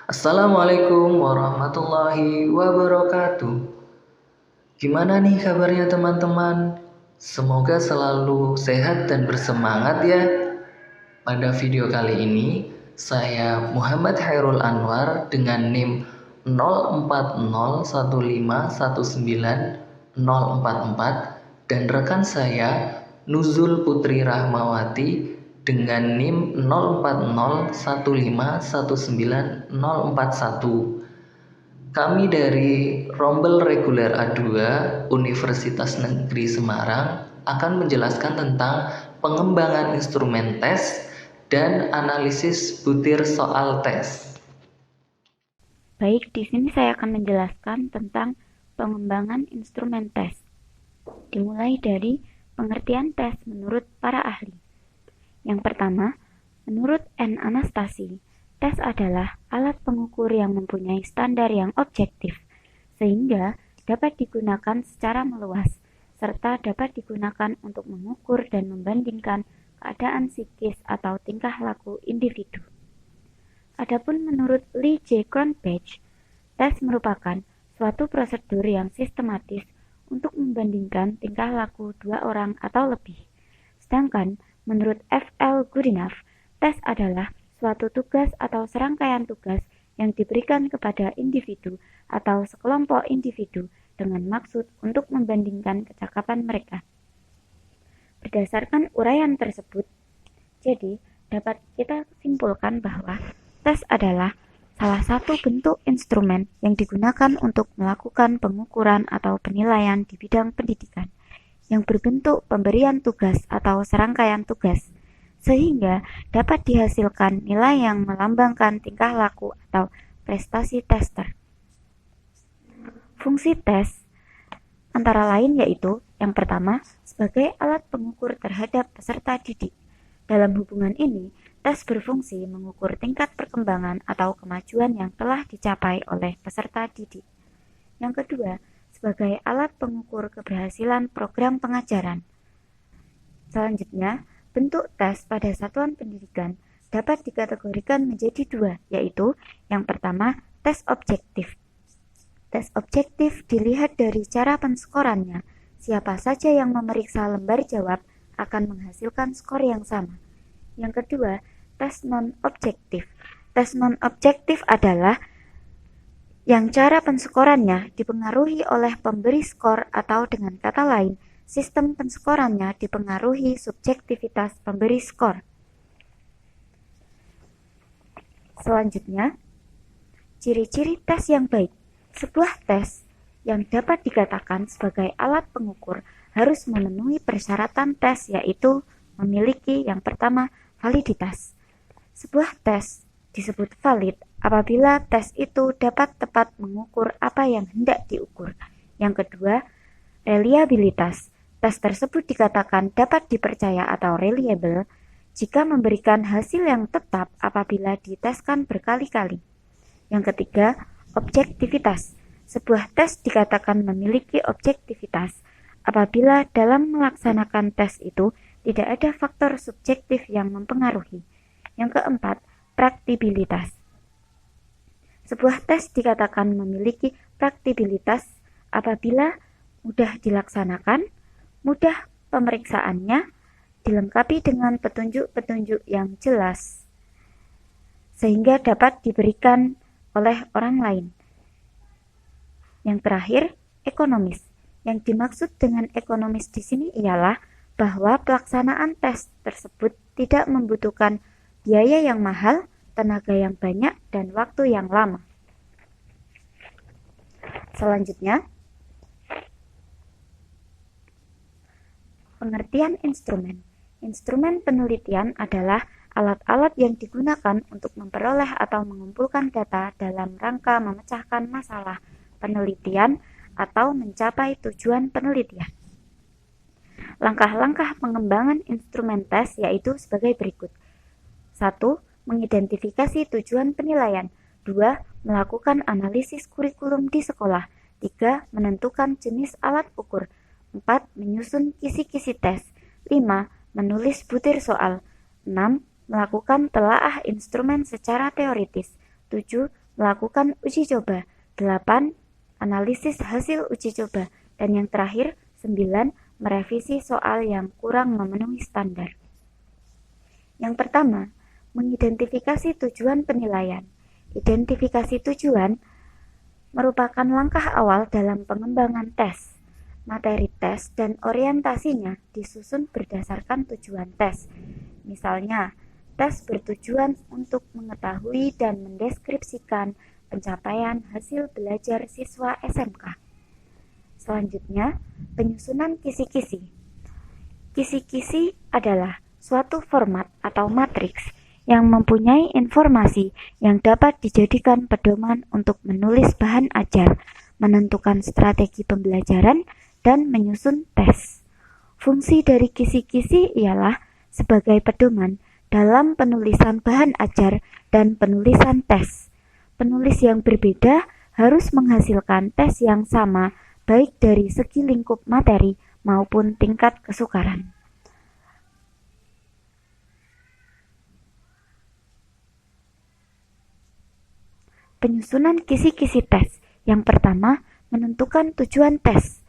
Assalamualaikum warahmatullahi wabarakatuh. Gimana nih kabarnya teman-teman? Semoga selalu sehat dan bersemangat ya. Pada video kali ini, saya Muhammad Hairul Anwar dengan NIM 0401519044 dan rekan saya Nuzul Putri Rahmawati dengan NIM 0401519041. Kami dari Rombel Reguler A2 Universitas Negeri Semarang akan menjelaskan tentang pengembangan instrumen tes dan analisis butir soal tes. Baik, di sini saya akan menjelaskan tentang pengembangan instrumen tes. Dimulai dari pengertian tes menurut para ahli. Yang pertama, menurut N. Anastasi, tes adalah alat pengukur yang mempunyai standar yang objektif, sehingga dapat digunakan secara meluas, serta dapat digunakan untuk mengukur dan membandingkan keadaan psikis atau tingkah laku individu. Adapun menurut Lee J. Cronpach, tes merupakan suatu prosedur yang sistematis untuk membandingkan tingkah laku dua orang atau lebih. Sedangkan menurut F. L. Goodenough, tes adalah suatu tugas atau serangkaian tugas yang diberikan kepada individu atau sekelompok individu dengan maksud untuk membandingkan kecakapan mereka. Berdasarkan uraian tersebut, jadi dapat kita simpulkan bahwa tes adalah salah satu bentuk instrumen yang digunakan untuk melakukan pengukuran atau penilaian di bidang pendidikan yang berbentuk pemberian tugas atau serangkaian tugas, sehingga dapat dihasilkan nilai yang melambangkan tingkah laku atau prestasi tester. Fungsi tes antara lain yaitu yang pertama, sebagai alat pengukur terhadap peserta didik. Dalam hubungan ini, tes berfungsi mengukur tingkat perkembangan atau kemajuan yang telah dicapai oleh peserta didik. Yang kedua, sebagai alat pengukur keberhasilan program pengajaran. Selanjutnya, bentuk tes pada satuan pendidikan dapat dikategorikan menjadi dua, yaitu yang pertama, tes objektif. Tes objektif dilihat dari cara penskorannya. Siapa saja yang memeriksa lembar jawab akan menghasilkan skor yang sama. Yang kedua, tes non-objektif. Tes non-objektif adalah yang cara penskorannya dipengaruhi oleh pemberi skor atau dengan kata lain, sistem penskorannya dipengaruhi subjektivitas pemberi skor. Selanjutnya, ciri-ciri tes yang baik. Sebuah tes yang dapat dikatakan sebagai alat pengukur harus memenuhi persyaratan tes, yaitu memiliki yang pertama, validitas. Sebuah tes disebut valid apabila tes itu dapat tepat mengukur apa yang hendak diukur. Yang kedua, reliabilitas. Tes tersebut dikatakan dapat dipercaya atau reliable jika memberikan hasil yang tetap apabila diteskan berkali-kali. Yang ketiga, objektivitas. Sebuah tes dikatakan memiliki objektivitas apabila dalam melaksanakan tes itu tidak ada faktor subjektif yang mempengaruhi. Yang keempat, praktibilitas. Sebuah tes dikatakan memiliki praktibilitas apabila mudah dilaksanakan, mudah pemeriksaannya, dilengkapi dengan petunjuk-petunjuk yang jelas, sehingga dapat diberikan oleh orang lain. Yang terakhir, ekonomis. Yang dimaksud dengan ekonomis di sini ialah bahwa pelaksanaan tes tersebut tidak membutuhkan biaya yang mahal, tenaga yang banyak, dan waktu yang lama. Selanjutnya, pengertian instrumen. Instrumen penelitian adalah alat-alat yang digunakan untuk memperoleh atau mengumpulkan data dalam rangka memecahkan masalah penelitian atau mencapai tujuan penelitian. Langkah-langkah pengembangan instrumen tes yaitu sebagai berikut. 1. Mengidentifikasi tujuan penilaian. 2. Melakukan analisis kurikulum di sekolah. 3. Menentukan jenis alat ukur. 4. Menyusun kisi-kisi tes. 5. Menulis butir soal. 6. Melakukan telaah instrumen secara teoritis. 7. melakukan uji coba. 8. Analisis hasil uji coba. Dan yang terakhir, 9. Merevisi soal yang kurang memenuhi standar. Yang pertama, mengidentifikasi tujuan penilaian. Identifikasi tujuan merupakan langkah awal dalam pengembangan tes. Materi tes dan orientasinya disusun berdasarkan tujuan tes. Misalnya, tes bertujuan untuk mengetahui dan mendeskripsikan pencapaian hasil belajar siswa SMK. Selanjutnya, penyusunan kisi-kisi. Kisi-kisi adalah suatu format atau matriks yang mempunyai informasi yang dapat dijadikan pedoman untuk menulis bahan ajar, menentukan strategi pembelajaran, dan menyusun tes. Fungsi dari kisi-kisi ialah sebagai pedoman dalam penulisan bahan ajar dan penulisan tes. Penulis yang berbeda harus menghasilkan tes yang sama, baik dari segi lingkup materi maupun tingkat kesukaran. Penyusunan kisi-kisi tes. Yang pertama, menentukan tujuan tes.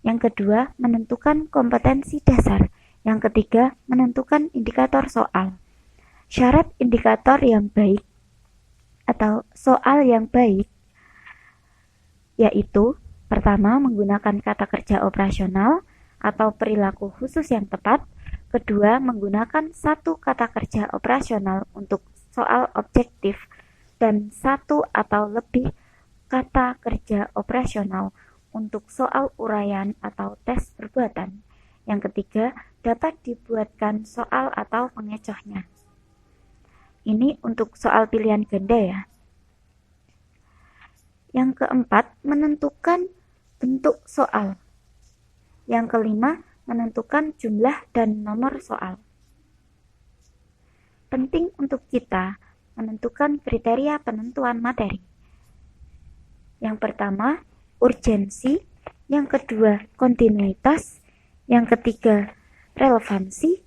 Yang kedua, menentukan kompetensi dasar. Yang ketiga, menentukan indikator soal. Syarat indikator yang baik atau soal yang baik yaitu pertama, menggunakan kata kerja operasional atau perilaku khusus yang tepat. Kedua, menggunakan satu kata kerja operasional untuk soal objektif dan satu atau lebih kata kerja operasional untuk soal uraian atau tes perbuatan. Yang ketiga, dapat dibuatkan soal atau pengecohnya. Ini untuk soal pilihan ganda ya. Yang keempat, menentukan bentuk soal. Yang kelima, menentukan jumlah dan nomor soal. Penting untuk kita menentukan kriteria penentuan materi. Yang pertama, urgensi. Yang kedua, kontinuitas. Yang ketiga, relevansi.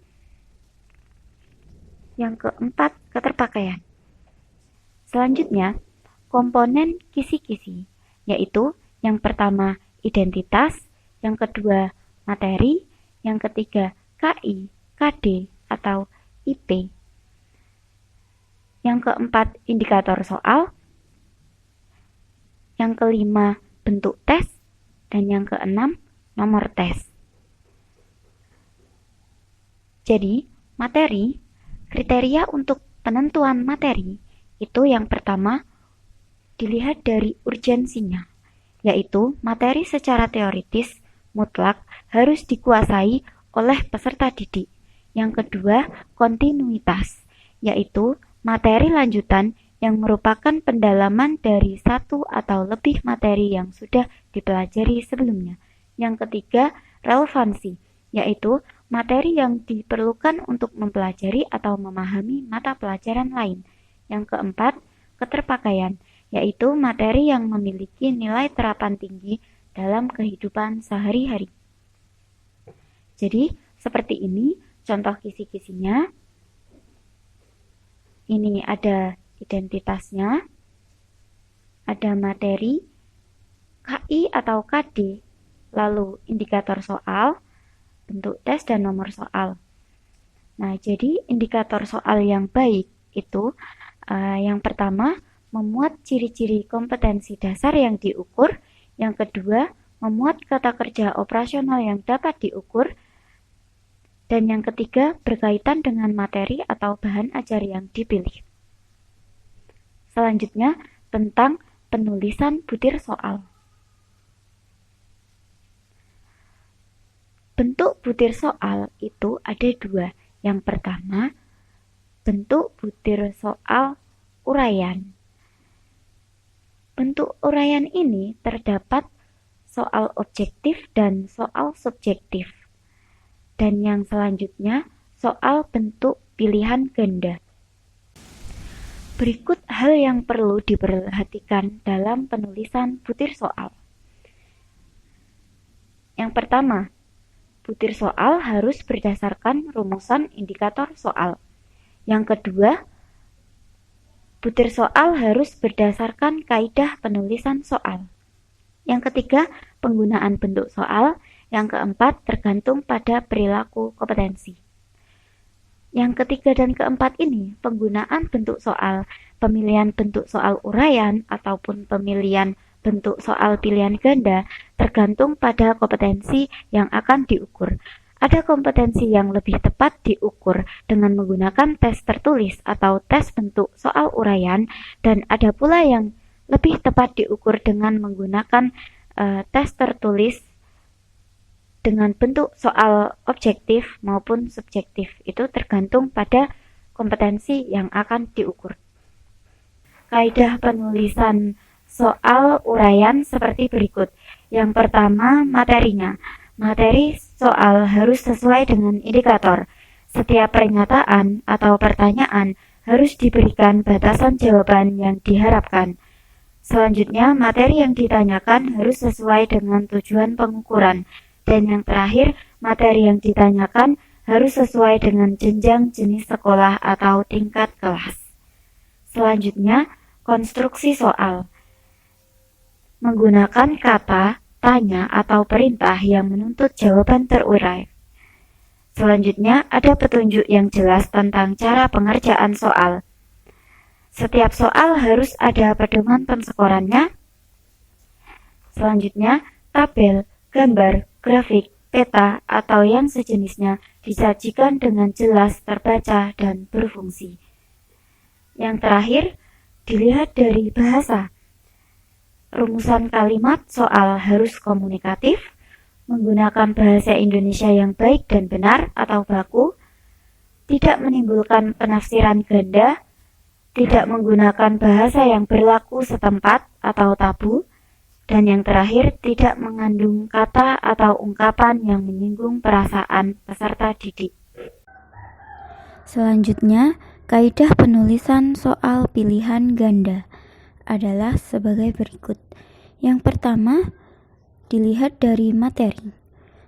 Yang keempat, keterpakaian. Selanjutnya, komponen kisi-kisi, yaitu yang pertama identitas, yang kedua materi, yang ketiga KI, KD, atau IP. Yang keempat indikator soal, yang kelima bentuk tes, dan yang keenam nomor tes. Jadi, materi, kriteria untuk penentuan materi, itu yang pertama dilihat dari urgensinya, yaitu materi secara teoritis mutlak harus dikuasai oleh peserta didik. Yang kedua, kontinuitas, yaitu materi lanjutan yang merupakan pendalaman dari satu atau lebih materi yang sudah dipelajari sebelumnya. Yang ketiga, relevansi, yaitu materi yang diperlukan untuk mempelajari atau memahami mata pelajaran lain. Yang keempat, keterpakaian, yaitu materi yang memiliki nilai terapan tinggi dalam kehidupan sehari-hari. Jadi, seperti ini contoh kisi-kisinya. Ini ada identitasnya, ada materi, KI atau KD, lalu indikator soal, bentuk tes, dan nomor soal. Nah, jadi indikator soal yang baik itu yang pertama, memuat ciri-ciri kompetensi dasar yang diukur. Yang kedua, memuat kata kerja operasional yang dapat diukur. Dan yang ketiga, berkaitan dengan materi atau bahan ajar yang dipilih. Selanjutnya, tentang penulisan butir soal. Bentuk butir soal itu ada dua. Yang pertama, bentuk butir soal uraian. Bentuk uraian ini terdapat soal objektif dan soal subjektif. Dan yang selanjutnya, soal bentuk pilihan ganda. Berikut hal yang perlu diperhatikan dalam penulisan butir soal. Yang pertama, butir soal harus berdasarkan rumusan indikator soal. Yang kedua, Butir soal harus berdasarkan kaidah penulisan soal. Yang ketiga, penggunaan bentuk soal. Yang keempat, tergantung pada perilaku kompetensi. Yang ketiga dan keempat ini, penggunaan bentuk soal, pemilihan bentuk soal uraian ataupun pemilihan bentuk soal pilihan ganda tergantung pada kompetensi yang akan diukur. Ada kompetensi yang lebih tepat diukur dengan menggunakan tes tertulis atau tes bentuk soal uraian, dan ada pula yang lebih tepat diukur dengan menggunakan tes tertulis dengan bentuk soal objektif maupun subjektif. Itu tergantung pada kompetensi yang akan diukur. Kaidah penulisan soal uraian seperti berikut. Yang pertama, materinya. Materi soal harus sesuai dengan indikator. Setiap pernyataan atau pertanyaan harus diberikan batasan jawaban yang diharapkan. Selanjutnya, materi yang ditanyakan harus sesuai dengan tujuan pengukuran. Dan yang terakhir, materi yang ditanyakan harus sesuai dengan jenjang jenis sekolah atau tingkat kelas. Selanjutnya, konstruksi soal. Menggunakan kata, tanya, atau perintah yang menuntut jawaban terurai. Selanjutnya, ada petunjuk yang jelas tentang cara pengerjaan soal. Setiap soal harus ada pedoman penskorannya. Selanjutnya, tabel, gambar, grafik, peta, atau yang sejenisnya disajikan dengan jelas, terbaca, dan berfungsi. Yang terakhir, dilihat dari bahasa. Rumusan kalimat soal harus komunikatif, menggunakan bahasa Indonesia yang baik dan benar atau baku, tidak menimbulkan penafsiran ganda, tidak menggunakan bahasa yang berlaku setempat atau tabu, dan yang terakhir, tidak mengandung kata atau ungkapan yang menyinggung perasaan peserta didik. Selanjutnya, kaidah penulisan soal pilihan ganda adalah sebagai berikut. Yang pertama, dilihat dari materi.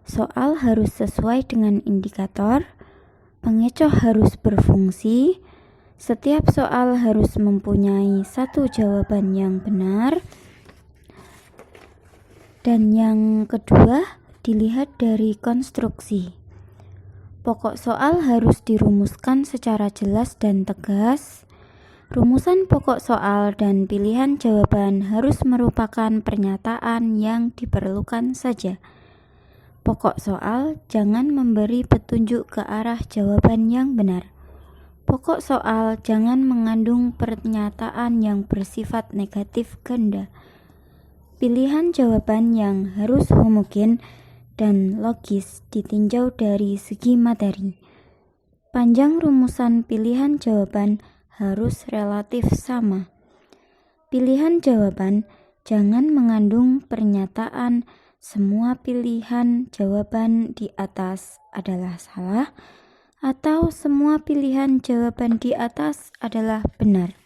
Soal harus sesuai dengan indikator, pengecoh harus berfungsi, setiap soal harus mempunyai satu jawaban yang benar, dan yang kedua, dilihat dari konstruksi. Pokok soal harus dirumuskan secara jelas dan tegas. Rumusan pokok soal dan pilihan jawaban harus merupakan pernyataan yang diperlukan saja. Pokok soal jangan memberi petunjuk ke arah jawaban yang benar. Pokok soal jangan mengandung pernyataan yang bersifat negatif ganda. Pilihan jawaban yang harus homogen dan logis ditinjau dari segi materi. Panjang rumusan pilihan jawaban harus relatif sama. Pilihan jawaban jangan mengandung pernyataan semua pilihan jawaban di atas adalah salah atau semua pilihan jawaban di atas adalah benar.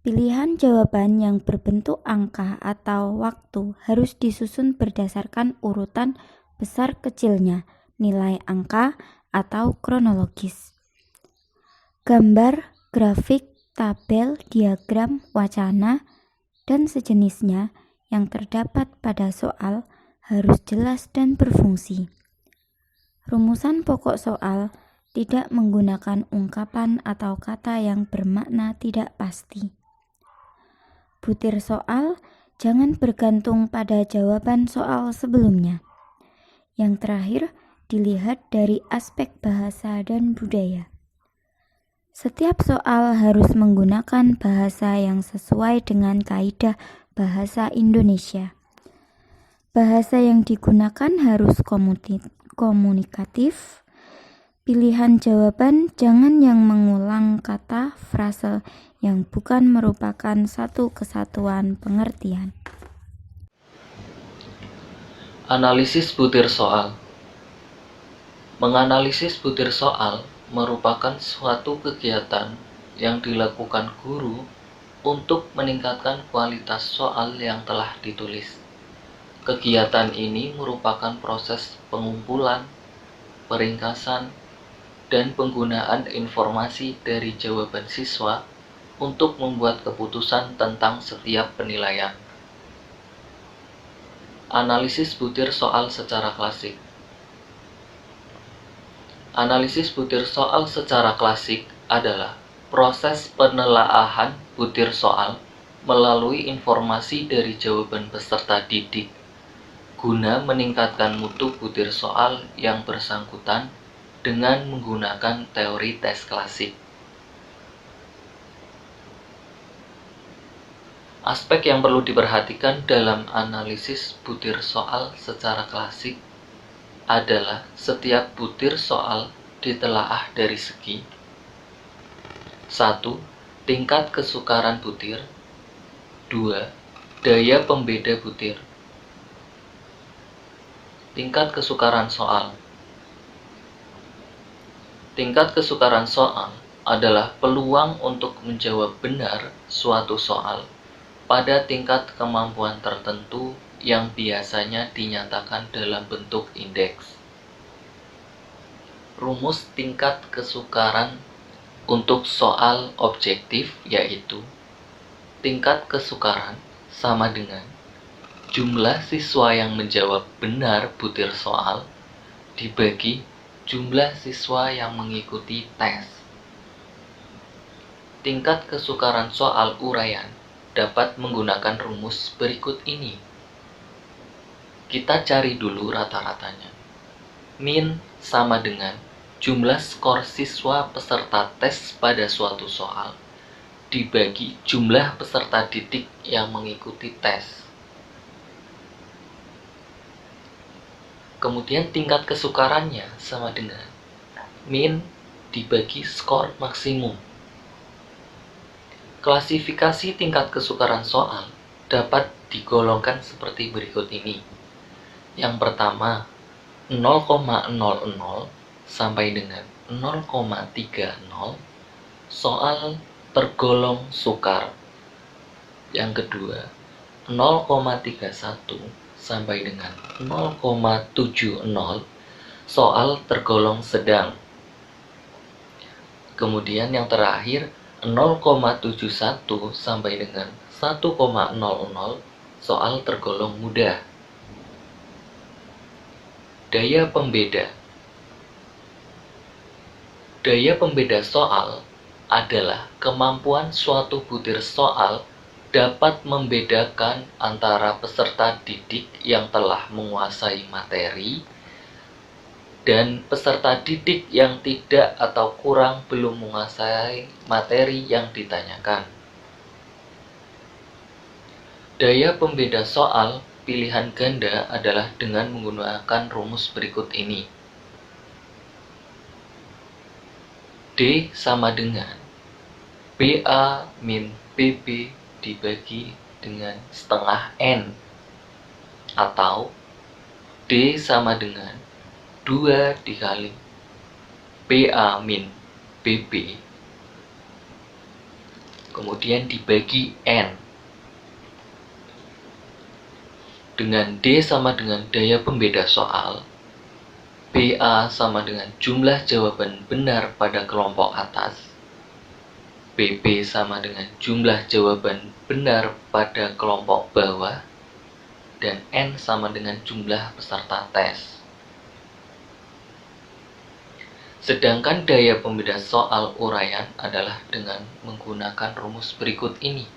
Pilihan jawaban yang berbentuk angka atau waktu harus disusun berdasarkan urutan besar kecilnya, nilai angka, atau kronologis. Gambar, grafik, tabel, diagram, wacana, dan sejenisnya yang terdapat pada soal harus jelas dan berfungsi. Rumusan pokok soal tidak menggunakan ungkapan atau kata yang bermakna tidak pasti. Butir soal jangan bergantung pada jawaban soal sebelumnya. Yang terakhir, dilihat dari aspek bahasa dan budaya. Setiap soal harus menggunakan bahasa yang sesuai dengan kaidah bahasa Indonesia. Bahasa yang digunakan harus komunikatif. Pilihan jawaban jangan yang mengulang kata, frase yang bukan merupakan satu kesatuan pengertian. Analisis butir soal. Menganalisis butir soal merupakan suatu kegiatan yang dilakukan guru untuk meningkatkan kualitas soal yang telah ditulis. Kegiatan ini merupakan proses pengumpulan, peringkasan, dan penggunaan informasi dari jawaban siswa untuk membuat keputusan tentang setiap penilaian. Analisis butir soal secara klasik. Analisis butir soal secara klasik adalah proses penelaahan butir soal melalui informasi dari jawaban peserta didik guna meningkatkan mutu butir soal yang bersangkutan dengan menggunakan teori tes klasik. Aspek yang perlu diperhatikan dalam analisis butir soal secara klasik adalah setiap butir soal ditelaah dari segi 1. Tingkat kesukaran butir. 2. Daya pembeda butir. Tingkat kesukaran soal. Tingkat kesukaran soal adalah peluang untuk menjawab benar suatu soal pada tingkat kemampuan tertentu yang biasanya dinyatakan dalam bentuk indeks. Rumus tingkat kesukaran untuk soal objektif yaitu tingkat kesukaran sama dengan jumlah siswa yang menjawab benar butir soal dibagi jumlah siswa yang mengikuti tes. Tingkat kesukaran soal uraian dapat menggunakan rumus berikut ini. Kita cari dulu rata-ratanya. Min sama dengan jumlah skor siswa peserta tes pada suatu soal dibagi jumlah peserta didik yang mengikuti tes. Kemudian tingkat kesukarannya sama dengan min dibagi skor maksimum. Klasifikasi tingkat kesukaran soal dapat digolongkan seperti berikut ini. Yang pertama, 0,00 sampai dengan 0,30 soal tergolong sukar. Yang kedua, 0,31 sampai dengan 0,70 soal tergolong sedang. Kemudian yang terakhir 0,71 sampai dengan 1,00 soal tergolong mudah. Daya pembeda. Daya pembeda soal adalah kemampuan suatu butir soal dapat membedakan antara peserta didik yang telah menguasai materi dan peserta didik yang tidak atau kurang belum menguasai materi yang ditanyakan. Daya pembeda soal pilihan ganda adalah dengan menggunakan rumus berikut ini. D sama dengan BA min BB dibagi dengan setengah N, atau D sama dengan 2 dikali BA min BB kemudian dibagi N. Dengan D sama dengan daya pembeda soal, BA sama dengan jumlah jawaban benar pada kelompok atas, BB sama dengan jumlah jawaban benar pada kelompok bawah, dan N sama dengan jumlah peserta tes. Sedangkan daya pembeda soal uraian adalah dengan menggunakan rumus berikut ini.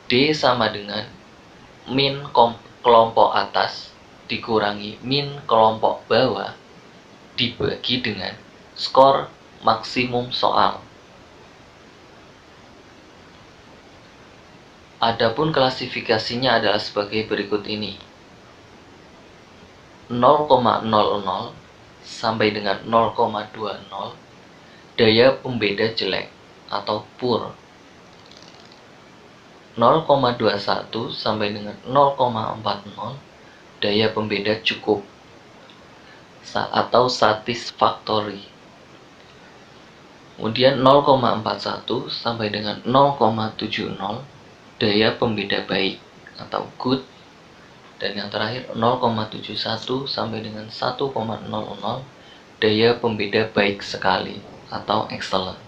D sama dengan min kelompok atas dikurangi min kelompok bawah dibagi dengan skor maksimum soal. Adapun klasifikasinya adalah sebagai berikut ini. 0,00 sampai dengan 0,20 daya pembeda jelek atau poor. 0,21 sampai dengan 0,40 daya pembeda cukup atau satisfactory. Kemudian 0,41 sampai dengan 0,70 daya pembeda baik atau good, dan yang terakhir 0,71 sampai dengan 1,00 daya pembeda baik sekali atau excellent.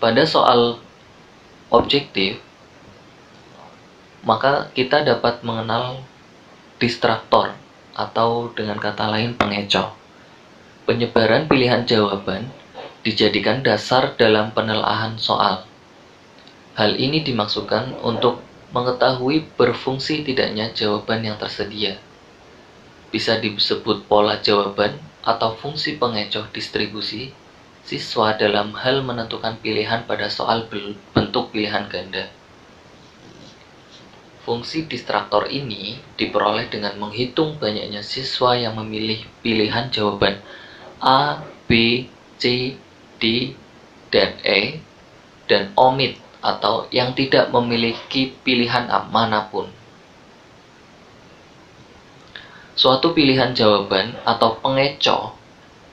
Pada soal objektif, maka kita dapat mengenal distraktor atau dengan kata lain pengecoh. Penyebaran pilihan jawaban dijadikan dasar dalam penelaahan soal. Hal ini dimaksudkan untuk mengetahui berfungsi tidaknya jawaban yang tersedia. Bisa disebut pola jawaban atau fungsi pengecoh distribusi siswa dalam hal menentukan pilihan pada soal bentuk pilihan ganda. Fungsi distraktor ini diperoleh dengan menghitung banyaknya siswa yang memilih pilihan jawaban A, B, C, D, dan E, dan omit atau yang tidak memiliki pilihan manapun. Suatu pilihan jawaban atau pengecoh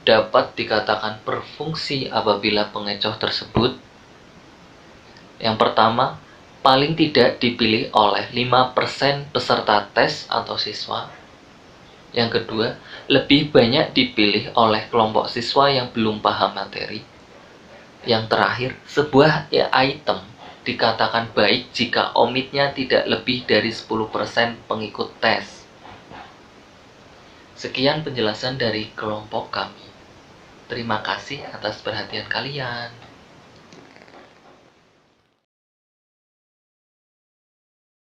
dapat dikatakan berfungsi apabila pengecoh tersebut yang pertama, paling tidak dipilih oleh 5% peserta tes atau siswa. Yang kedua, lebih banyak dipilih oleh kelompok siswa yang belum paham materi. Yang terakhir, sebuah item dikatakan baik jika omitnya tidak lebih dari 10% pengikut tes. Sekian penjelasan dari kelompok kami. Terima kasih atas perhatian kalian.